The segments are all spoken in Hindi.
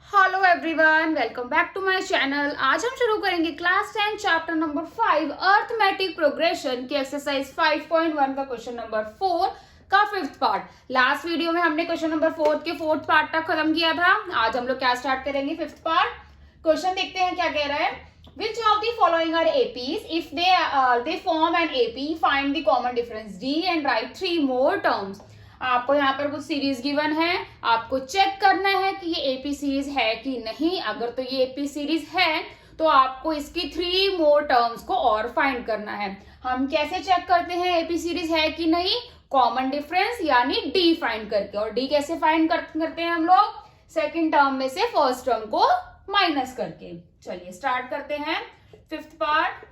Hello everyone, welcome back to my channel. आज हम शुरू करेंगे class 10 chapter number 5 arithmetic progression की एक्सरसाइज 5.1 का क्वेश्चन नंबर 4 का फिफ्थ पार्ट। लास्ट वीडियो में हमने क्वेश्चन नंबर 4 के फोर्थ पार्ट तक खत्म किया था। आज हम लोग क्या स्टार्ट करेंगे, फिफ्थ पार्ट। क्वेश्चन देखते हैं क्या कह रहा है। Which of the following are APs? If they form an AP, find the common difference D and write 3 more terms. आपको यहाँ पर कुछ सीरीज गिवन है, आपको चेक करना है कि ये एपी सीरीज है कि नहीं। अगर तो ये एपी सीरीज है तो आपको इसकी 3 मोर टर्म्स को और फाइंड करना है। हम कैसे चेक करते हैं एपी सीरीज है कि नहीं? कॉमन डिफरेंस यानी डी फाइंड करके। और डी कैसे फाइंड करते हैं हम लोग? सेकेंड टर्म में से फर्स्ट टर्म को माइनस करके। चलिए स्टार्ट करते हैं फिफ्थ पार्ट।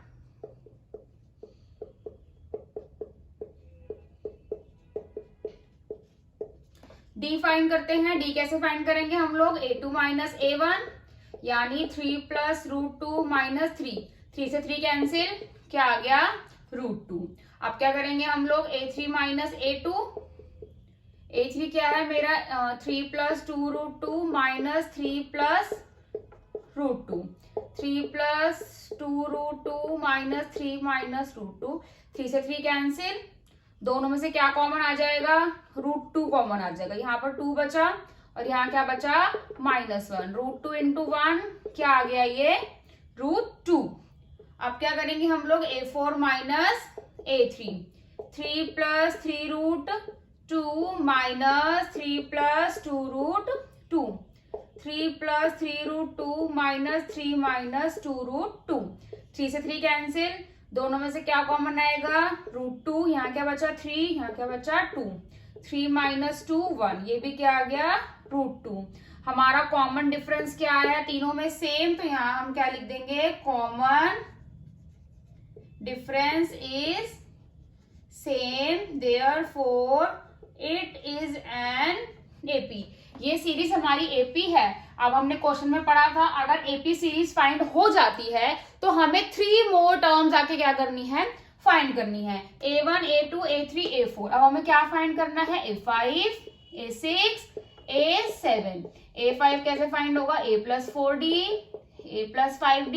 डी फाइंड करते हैं। डी कैसे फाइंड करेंगे हम लोग? a2 माइनस a1 यानी 3 प्लस √2 माइनस 3। 3 से 3 कैंसिल, क्या आ गया? √2। अब क्या करेंगे हम लोग? a3 minus a2। a3 क्या है मेरा? 3 plus 2 √2 minus 3 plus √2। 3 plus 2 √2 minus 3 minus √2। 3 से 3 कैंसिल, दोनों में से क्या कॉमन आ जाएगा? √2 कॉमन आ जाएगा। यहाँ पर 2 बचा और यहाँ क्या बचा? -1। √2 इंटू 1 क्या आ गया? ये √2। अब क्या करेंगे हम लोग? a4 minus a3। 3 plus 3 √2 minus 3 plus 2 √2। 3 plus 3 √2 minus 3 minus 2 √2। 3 से 3 कैंसिल, दोनों में से क्या कॉमन आएगा? √2। यहाँ क्या बचा? 3, यहाँ क्या बचा? 2। 3 माइनस 2 1, ये भी क्या आ गया? √2। हमारा कॉमन डिफरेंस क्या आया? तीनों में सेम, तो यहाँ हम क्या लिख देंगे? Common difference is same, therefore it is an AP. ये सीरीज हमारी एपी है। अब हमने क्वेश्चन में पढ़ा था, अगर एपी सीरीज फाइंड हो जाती है तो हमें 3 मोर टर्म्स आके क्या करनी है? फाइंड करनी है। a1 a2 a3 a4। अब हमें क्या फाइंड करना है? a5 a6 a7। a5 कैसे फाइंड होगा? a plus 4d a plus 5d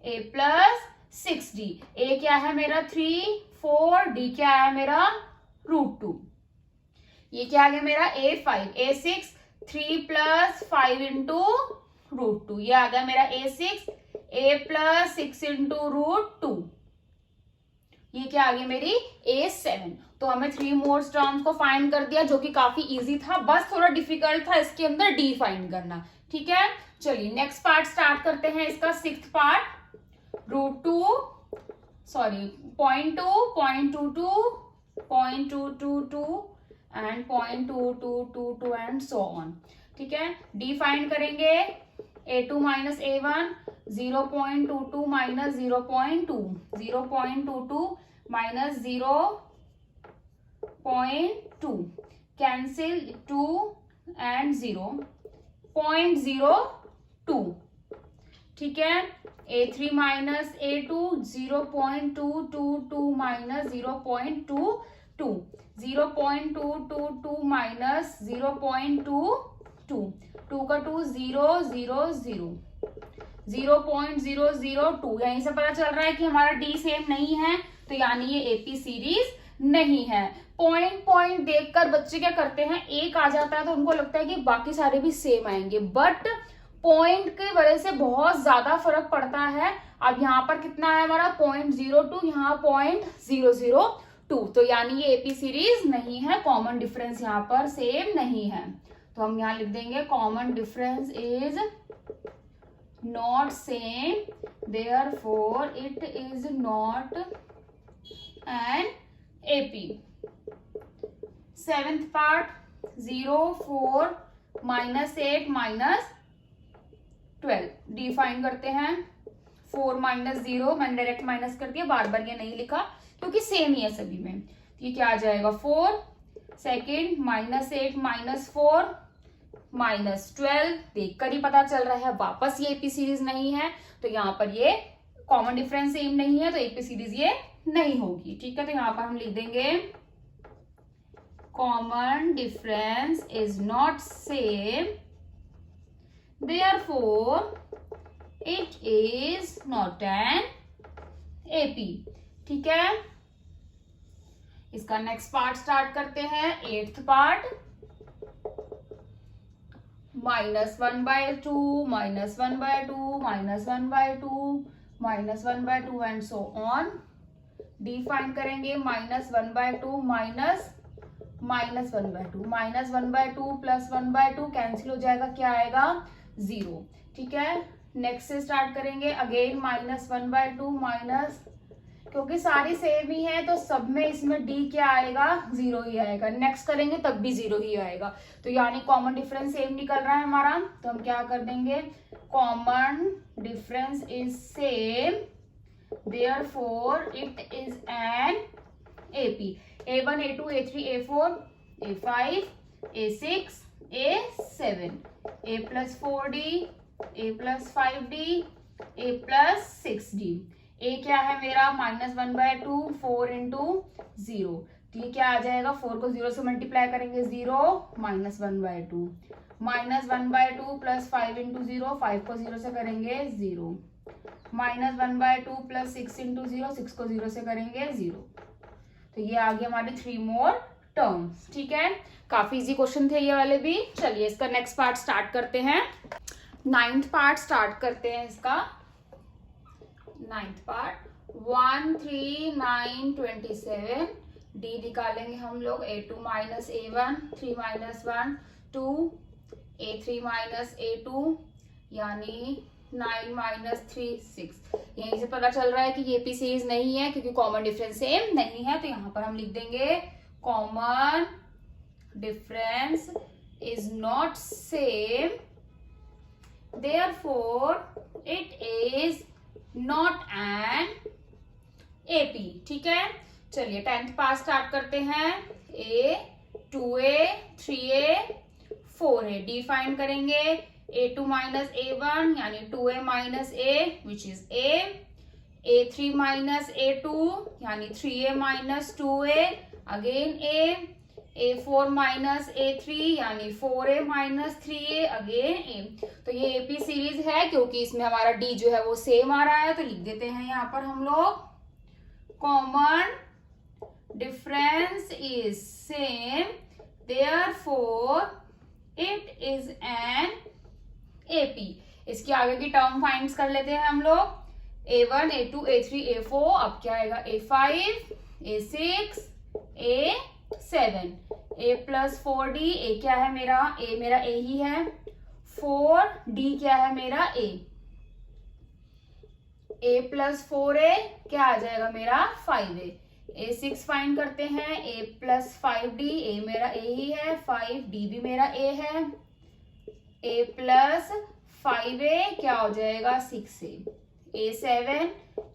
a plus 6d। a क्या है मेरा? 3 4, d क्या है मेरा? √2। ये क्या आ गया मेरा? a5 a6 3 plus 5 into √2। ये आ गया मेरा a6 a प्लस 6 इंटू √2। ये क्या आ गई मेरी? a7। तो हमें 3 मोर टर्म्स को फाइंड कर दिया, जो कि काफी इजी था। बस थोड़ा डिफिकल्ट था इसके अंदर डी फाइंड करना। ठीक है, चलिए नेक्स्ट पार्ट स्टार्ट करते हैं। इसका sixth part, √2 sorry 0.2 0.22 0.222 and 0.2222 and so on. ठीक है, डी फाइंड करेंगे। a2 minus a1 0.22 minus 0.2 0.22 minus 0.2 cancel 2 and 0.02। ठीक है, a3 minus a2 0.222 minus 0.22 0.222 minus 0.22 2 का 2 0 0 0 0.002। यहीं से पता चल रहा है कि हमारा डी सेम नहीं है, तो यानी ये एपी सीरीज नहीं है। पॉइंट देखकर बच्चे क्या करते हैं, एक आ जाता है तो उनको लगता है कि बाकी सारे भी सेम आएंगे, बट पॉइंट की वजह से बहुत ज्यादा फर्क पड़ता है। अब यहाँ पर कितना है हमारा? 0.02, यहाँ 0.002, तो यानी ये एपी सीरीज नहीं है। कॉमन डिफरेंस यहाँ पर सेम नहीं है, तो हम यहाँ लिख देंगे common difference is not same, therefore it is not an AP. Seventh part, 0 4 minus 8 minus 12। D find करते हैं। 4 माइनस 0 मैंने डायरेक्ट माइनस कर दिया, बार बार ये नहीं लिखा क्योंकि सेम ही है सभी में। ये क्या आ जाएगा? 4 सेकेंड माइनस 8 माइनस 4 माइनस 12। देखकर ही पता चल रहा है वापस ये एपी सीरीज नहीं है, तो यहाँ पर ये कॉमन डिफरेंस सेम नहीं है, तो एपी सीरीज ये नहीं होगी। ठीक है, तो यहाँ पर हम लिख देंगे common difference is not same, therefore it is not an AP। ठीक है, इसका नेक्स्ट पार्ट स्टार्ट करते हैं। 8th part, -1/2, -1/2, -1/2, -1/2 and so on. Define करेंगे -1/2 -1/2, -1/2 प्लस 1/2 कैंसिल हो जाएगा, क्या आएगा 0। ठीक है, नेक्स्ट से स्टार्ट करेंगे अगेन -1/2 माइनस, क्योंकि सारी सेम ही है तो सब में इसमें डी क्या आएगा 0 ही आएगा। नेक्स्ट करेंगे तब भी 0 ही आएगा, तो यानी कॉमन डिफरेंस सेम निकल रहा है हमारा। तो हम क्या कर देंगे, common difference is same therefore it is an AP। A1, A2, A3, A4, A5, A6, A7, A plus 4D, A plus 5D, A plus 6D। A क्या है मेरा -1/2, 4 इंटू 0, तो ये क्या आ जाएगा, 4 को 0 से मल्टीप्लाई करेंगे 0 -1/2, -1/2 प्लस 5 इंटू 0, 5 को 0 से करेंगे 0, -1/2 प्लस 6 इंटू 0, 6 को 0 से करेंगे 0। तो ये आ गया हमारे 3 मोर टर्म्स। ठीक है, काफी इजी क्वेश्चन थे ये वाले भी। चलिए इसका नेक्स्ट पार्ट स्टार्ट करते हैं। 9th पार्ट स्टार्ट करते हैं इसका। 9th part 1, 3, 9, 27। डी निकालेंगे हम लोग, A2 minus A1, 3 minus 1 2, A3 minus A2 यानी 9 माइनस 3 6। यहीं से पता चल रहा है कि ये पी सीरीज नहीं है क्योंकि कॉमन डिफरेंस सेम नहीं है, तो यहाँ पर हम लिख देंगे common difference is not same therefore it is not an AP. ठीक है, चलिए 10th पार्ट स्टार्ट करते हैं। A 2A 3A 4A define करेंगे A2 माइनस A1 यानी 2A minus A which is A, A3 minus A2 यानी 3A minus 2A again A, A4 minus A3 यानी 4A minus 3A again A। तो ये AP सीरीज है क्योंकि इसमें हमारा D जो है वो सेम आ रहा है, तो लिख देते हैं यहाँ पर हम लोग common difference is same therefore it is an AP। इसके आगे की टर्म फाइंड कर लेते हैं हम लोग। A1, A2, A3, A4, अब क्या आएगा A5, A6, A7, A plus 4D। A क्या है मेरा, A मेरा A ही है, 4D क्या है मेरा A, A प्लस 4A क्या आ जाएगा मेरा 5A। A6 फाइंड करते हैं, A प्लस 5D, A मेरा A ही है, 5D भी मेरा A है, A प्लस 5A क्या हो जाएगा 6A, A7,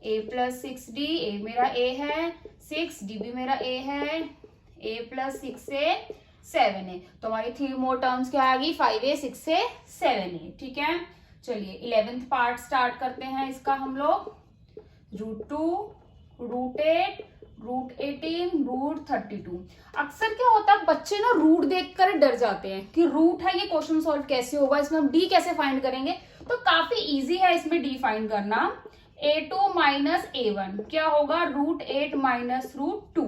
A plus 6D, A मेरा A है, 6D भी मेरा A है, A प्लस 6A 7A। तो हमारी 3 मोर टर्म्स क्या आ गई 5A 6A 7A। ठीक है, चलिए 11th पार्ट स्टार्ट करते हैं इसका हम लोग। √2, √8, √18, √32। अक्सर क्या होता है बच्चे ना रूट देखकर डर जाते हैं कि रूट है, ये क्वेश्चन सॉल्व कैसे होगा, इसमें हम डी कैसे फाइंड करेंगे। तो काफी इजी है इसमें डी फाइंड करना। A2 माइनस A1 क्या होगा √8 माइनस √2।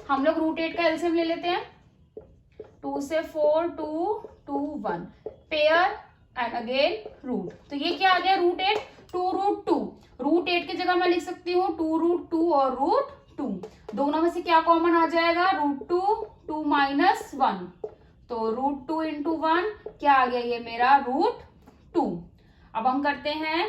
हम लोग √8 का एलसीएम ले लेते हैं, 2 से 4 2 2 1 पेयर एंड अगेन रूट। तो ये क्या आ गया √8 2√2। √8 की जगह मैं लिख सकती हूँ 2√2 और √2। दोनों में से क्या कॉमन आ जाएगा √2 2 माइनस 1, तो √2 इंटू 1 क्या आ गया ये मेरा √2। अब हम करते हैं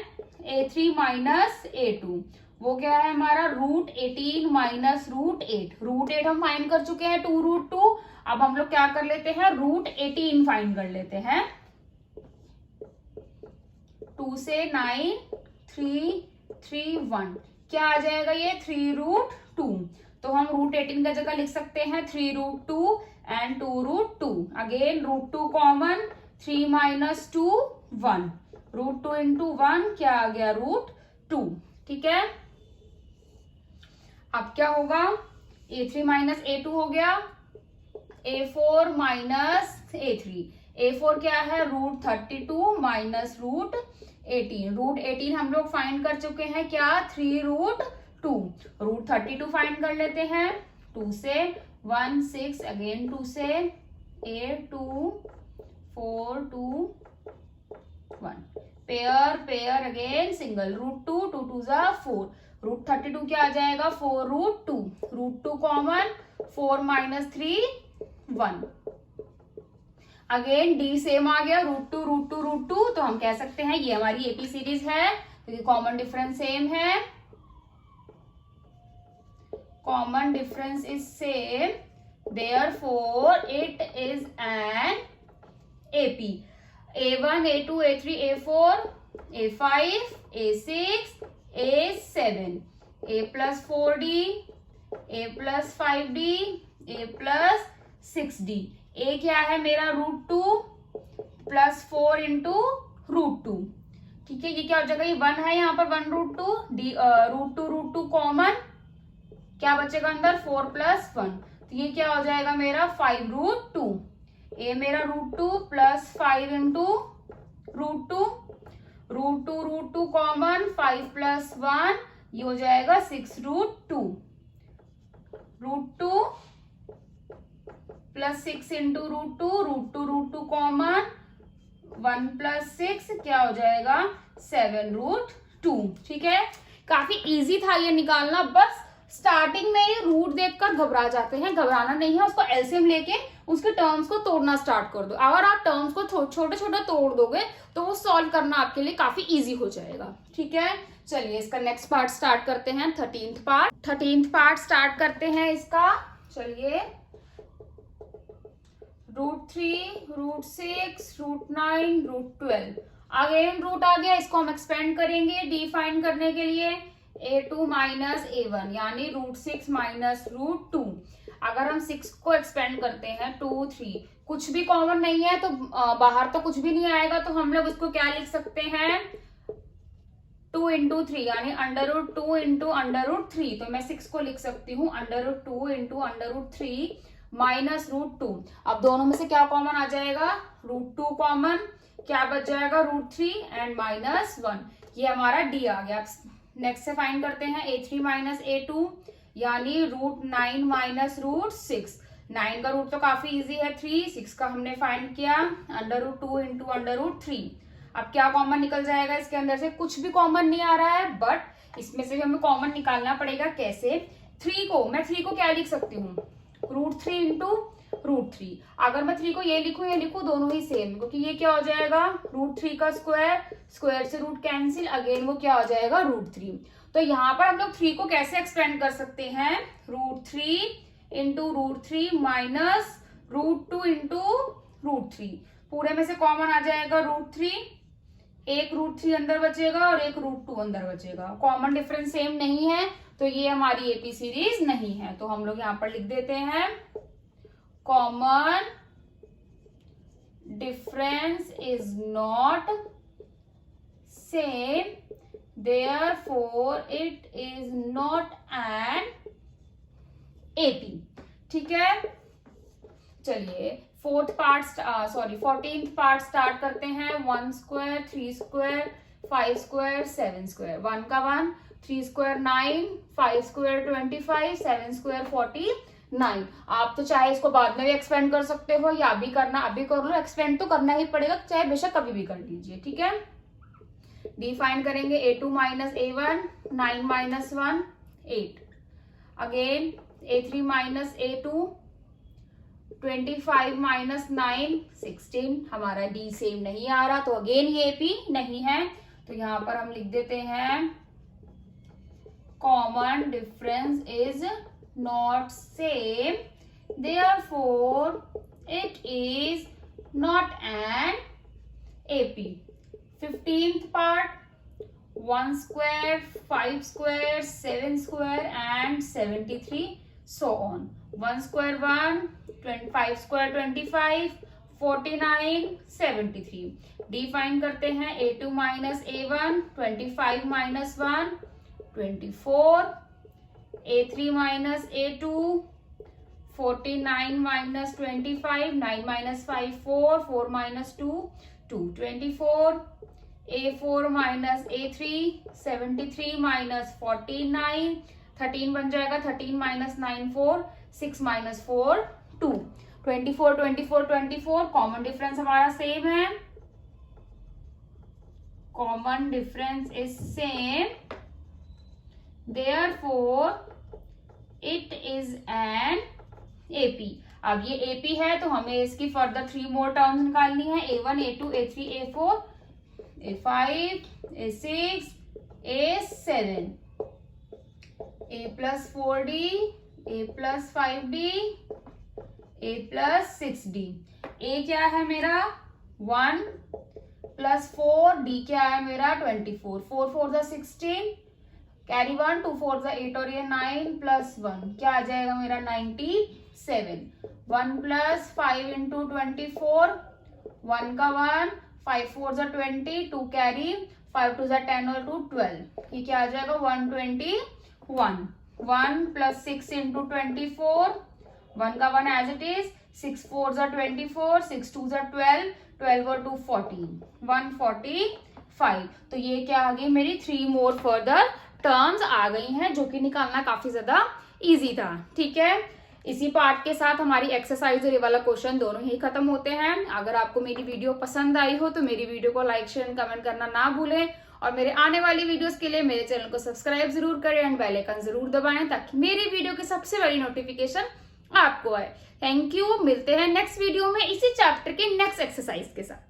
A3 माइनस A2, वो क्या है हमारा √18 माइनस √8। √8 हम फाइंड कर चुके हैं 2√2। अब हम लोग क्या कर लेते हैं √18 फाइंड कर लेते हैं। 2 से 9 3 3 1 क्या आ जाएगा ये 3√2। तो हम √18 का जगह लिख सकते हैं 3√2 and 2√2। Again √2 common, 3 minus 2 1, √2 into 1 क्या आ गया √2। ठीक है, अब क्या होगा A3 माइनस A2 हो गया, A4 माइनस A3, A4 क्या है, √32 माइनस √18। √18 हम लोग फाइंड कर चुके हैं क्या, 3√2। √32 फाइंड कर लेते हैं, 2 से 1 6, अगेन 2 से 8 2 4 2 1, पेयर अगेन सिंगल, √2 2 2 जा 4, √32 क्या आ जाएगा, 4√2, √2 common, 4 minus 3 1। Again the same आ गया, √2, तो हम कह सकते हैं ये हमारी एपी सीरीज है, क्योंकि कॉमन डिफरेंस सेम है, common difference is same, therefore it is an AP. A1, A2, A3, A4, A5, A6, A7, A plus 4D, A plus 5D, A plus 6D। A क्या है मेरा, √2 प्लस 4 इंटू √2, ठीक है। ये क्या हो जाएगा, ये 1 है यहाँ पर, 1√2, √2 कॉमन, क्या बचेगा अंदर, 4 प्लस 1, तो ये क्या हो जाएगा मेरा 5√2। ए मेरा √2 प्लस 5 इंटू √2 कॉमन, 5 प्लस 1, ये हो जाएगा 6√2, √2 प्लस 6 इंटू √2 कॉमन, 1 प्लस 6 क्या हो जाएगा 7√2, ठीक है। काफी इजी था ये निकालना, बस स्टार्टिंग में ये रूट देखकर घबरा जाते हैं, घबराना नहीं है, उसको एलसीएम लेके उसके टर्म्स को तोड़ना स्टार्ट कर दो। अगर आप टर्म्स को छोटे छोटे तोड़ दोगे तो वो सॉल्व करना आपके लिए काफी इजी हो जाएगा, ठीक है। चलिए इसका नेक्स्ट पार्ट स्टार्ट करते हैं, 13th पार्ट स्टार्ट करते हैं इसका। चलिए √3, √6, √9, √12, अगेन रूट आ गया, इसको हम एक्सपेंड करेंगे डी फाइंड करने के लिए, A2 माइनस A1 यानी √6 माइनस √2। अगर हम 6 को एक्सपेंड करते हैं 2 3, कुछ भी कॉमन नहीं है तो बाहर तो कुछ भी नहीं आएगा, तो हम लोग इसको क्या लिख सकते हैं, 2 इंटू 3 यानी √2 इंटू √3, तो मैं 6 को लिख सकती हूँ √2 इंटू √3 माइनस √2। अब दोनों में से क्या कॉमन आ जाएगा, √2 कॉमन, क्या बच जाएगा √3 एंड माइनस 1, ये हमारा डी आ गया। नेक्स्ट से फाइंड करते हैं A3 माइनस A2 यानी √9 माइनस √6। 9 का रूट तो काफी इजी है 3, 6 का हमने फाइंड किया √2 इंटू √3। अब क्या कॉमन निकल जाएगा इसके अंदर से, कुछ भी कॉमन नहीं आ रहा है, बट इसमें से भी हमें कॉमन निकालना पड़ेगा। कैसे, 3 को क्या लिख सकती हूँ, √3 इंटू √3। अगर मैं 3 को ये लिखूं दोनों ही सेम, क्योंकि ये क्या हो जाएगा √3 का स्क्वायर से रूट कैंसिल, अगेन वो क्या हो जाएगा √3। तो यहाँ पर हम लोग 3 को कैसे एक्सपेंड कर सकते हैं, √3 इंटू √3 माइनस √2 इंटू √3, पूरे में से कॉमन आ जाएगा √3, एक √3 अंदर बचेगा और एक √2 अंदर बचेगा, कॉमन डिफरेंस सेम नहीं है, तो ये हमारी एपी सीरीज नहीं है। तो हम लोग यहाँ पर लिख देते हैं common difference is not same, therefore it is not an AP, ठीक है। चलिए 14th पार्ट स्टार्ट करते हैं। 1 स्क्वायर, 3 स्क्वायर, 5 स्क्वायर, 7 स्क्वायर, 1 का 1, 3 स्क्वायर 9, 5 स्क्वायर 25, 7 स्क्वायर 49। आप तो चाहे इसको बाद में भी एक्सपेंड कर सकते हो या अभी करना अभी कर लो, एक्सपेंड तो करना ही पड़ेगा, चाहे बेशक कभी भी कर लीजिए, ठीक है। डी फाइंड करेंगे A2 minus A1, 9 minus 1 8, again A3 minus A2, 25 minus 9 16। हमारा डी सेम नहीं आ रहा, तो अगेन ये एपी नहीं है, तो यहां पर हम लिख देते हैं common difference is not same, therefore it is not an AP. 15th part, 1 square, 5 square, 7 square and 73 so on। 1 square 1, 5 square 25, 49, 73। D find करते हैं A2 minus A1, 25 minus 1 24, A3 minus A2, 49 minus 25, 9 minus 5, 4, 4 minus 2, 2, 24, A4 minus A3, 73 minus 49, 13 बन जाएगा, 13 minus 9, 4, 6 minus 4, 2, 24, 24, 24, कॉमन डिफरेंस हमारा सेम है, common difference is same, therefore it is an AP। अब ये AP है तो हमें इसकी फर्दर 3 मोर टर्म्स निकालनी है, A1, A2, A3, A4, A5, A6, A7, A plus 4D, A plus 5D, A plus 6D। A क्या है मेरा 1 plus 4, D क्या है मेरा 24, 4 4 the 16, कैरी 1, 2 4 the 8 और ये 9 प्लस 1 क्या आ जाएगा मेरा 97, 1 प्लस 5 इंटू 24, 1 का 1, 5 4 the 20, 2 कैरी, 5 2 the 10 और 2 12, ये क्या आ जाएगा 121, 1 प्लस 6 इंटू 24, 1 का 1 as it is, 6 4 the 24, 6 2 the 12, 12 और 2 14, 145। तो ये क्या आ गई मेरी 3 मोर फर्दर टर्म्स आ गई हैं, जो कि निकालना काफी ज्यादा इजी था। ठीक है, इसी पार्ट के साथ हमारी एक्सरसाइज और ये वाला क्वेश्चन दोनों ही खत्म होते हैं। अगर आपको मेरी वीडियो पसंद आई हो तो मेरी वीडियो को लाइक शेयर कमेंट करना ना भूलें, और मेरे आने वाली वीडियोस के लिए मेरे चैनल को सब्सक्राइब जरूर करें एंड बेल आइकन जरूर दबाएं, ताकि मेरी वीडियो की सबसे बड़ी नोटिफिकेशन आपको आए। थैंक यू, मिलते हैं नेक्स्ट वीडियो में इसी चैप्टर के नेक्स्ट एक्सरसाइज के साथ।